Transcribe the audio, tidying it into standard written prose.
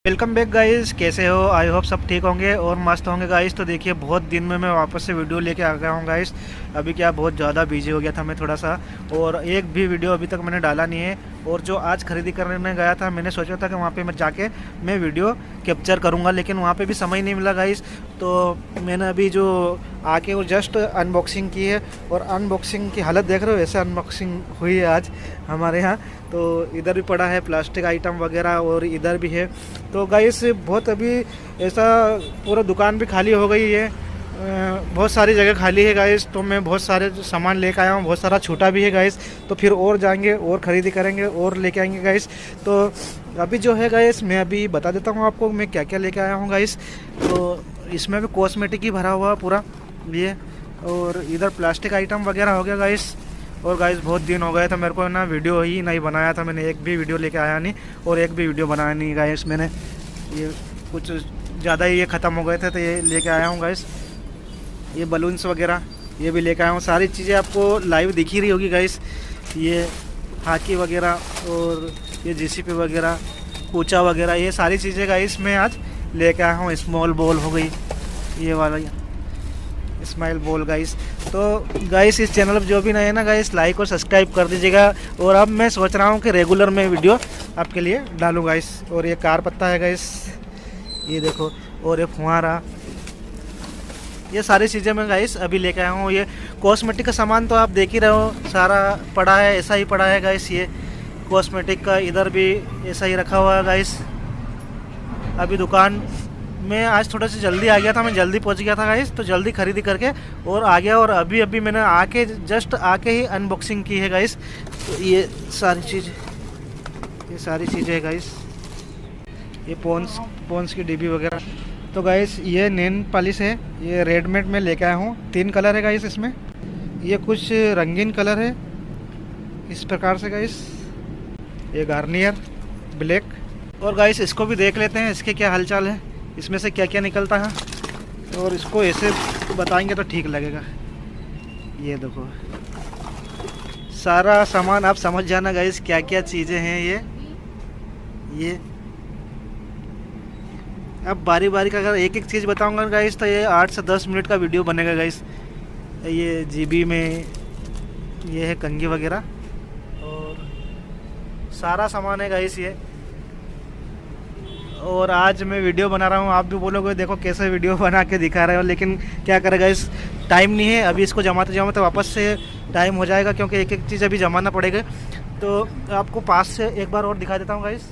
Welcome back guys, कैसे हो? I hope सब ठीक होंगे और मस्त होंगे गाइस। तो देखिए, बहुत दिन में मैं वापस से वीडियो लेके आ गया हूँ गाइस। अभी क्या बहुत ज़्यादा बिजी हो गया था मैं थोड़ा सा, और एक भी वीडियो अभी तक मैंने डाला नहीं है। और जो आज खरीदी करने गया था, मैंने सोचा था कि वहाँ पे मैं जाके मैं वीडियो कैप्चर करूँगा, लेकिन वहाँ पे भी समय नहीं मिला गाइस। तो मैंने अभी जो आके वो जस्ट अनबॉक्सिंग की है, और अनबॉक्सिंग की हालत देख रहे हो, ऐसे अनबॉक्सिंग हुई है आज हमारे यहाँ। तो इधर भी पड़ा है प्लास्टिक आइटम वगैरह, और इधर भी है। तो गाइस बहुत अभी ऐसा पूरा दुकान भी खाली हो गई है, बहुत सारी जगह खाली है गाइस। तो मैं बहुत सारे सामान लेकर आया हूँ, बहुत सारा छूटा भी है गाइस। तो फिर और जाएंगे और ख़रीदी करेंगे और लेके आएंगे गाइस। तो अभी जो है गाइस, मैं अभी बता देता हूँ आपको मैं क्या क्या लेके आया हूँ गाइस। तो इसमें भी कॉस्मेटिक ही भरा हुआ पूरा ये, और इधर प्लास्टिक आइटम वगैरह हो गया गाइस। और गाइस बहुत दिन हो गए थे मेरे को ना, वीडियो ही नहीं बनाया था मैंने, एक भी वीडियो लेके आया नहीं और एक भी वीडियो बनाया नहीं गाइस मैंने। ये कुछ ज़्यादा ही ये ख़त्म हो गए थे, तो ये लेके आया हूँ गाइस। ये बलून्स वगैरह ये भी लेके आया हूँ। सारी चीज़ें आपको लाइव दिख ही रही होगी गाइस। ये हाकी वगैरह और ये जीसीपी वगैरह, कूचा वगैरह, ये सारी चीज़ें गाइस मैं आज लेके आया हूँ। स्मॉल बॉल हो गई, ये वाला स्माइल बॉल गाइस। तो गाइस इस चैनल पर जो भी नए है ना गाइस, लाइक और सब्सक्राइब कर दीजिएगा। और अब मैं सोच रहा हूँ कि रेगुलर में वीडियो आपके लिए डालूँ गाइस। और ये कार पत्ता है गाइस, ये देखो, और ये फुहारा, ये सारी चीज़ें मैं गाइस अभी लेके आया हूँ। ये कॉस्मेटिक का सामान तो आप देख ही रहे हो, सारा पड़ा है, ऐसा ही पड़ा है गाइस। ये कॉस्मेटिक का इधर भी ऐसा ही रखा हुआ है गाइस। अभी दुकान मैं आज थोड़ा सा जल्दी आ गया था, मैं जल्दी पहुंच गया था गाइस, तो जल्दी खरीदी करके और आ गया। और अभी मैंने आके जस्ट आके ही अनबॉक्सिंग की है गाइस। तो ये सारी चीज़ें है गाइस। ये पॉन्स की डिब्बी वगैरह। तो गाइस ये नेल पॉलिश है, ये रेडमेड में लेके आया हूँ। 3 कलर है गाइस इसमें, ये कुछ रंगीन कलर है इस प्रकार से गाइस। ये गार्नियर ब्लैक। और गाइस इसको भी देख लेते हैं, इसके क्या हालचाल है, इसमें से क्या क्या निकलता है, और इसको ऐसे बताएंगे तो ठीक लगेगा। ये देखो सारा सामान, आप समझ जाना गाइस क्या क्या चीज़ें हैं ये। अब बारी बारी का अगर एक एक चीज़ बताऊंगा गाइस, तो ये 8 से 10 मिनट का वीडियो बनेगा गाइस। ये जीबी में ये है कंघी वगैरह, और सारा सामान है गाइस ये। और आज मैं वीडियो बना रहा हूँ, आप भी बोलोगे देखो कैसे वीडियो बना के दिखा रहे हो, लेकिन क्या करें गाइस, टाइम नहीं है। अभी इसको जमाते वापस से टाइम हो जाएगा, क्योंकि एक एक चीज़ अभी जमाना पड़ेगा। तो आपको पास से एक बार और दिखा देता हूँ गाइस।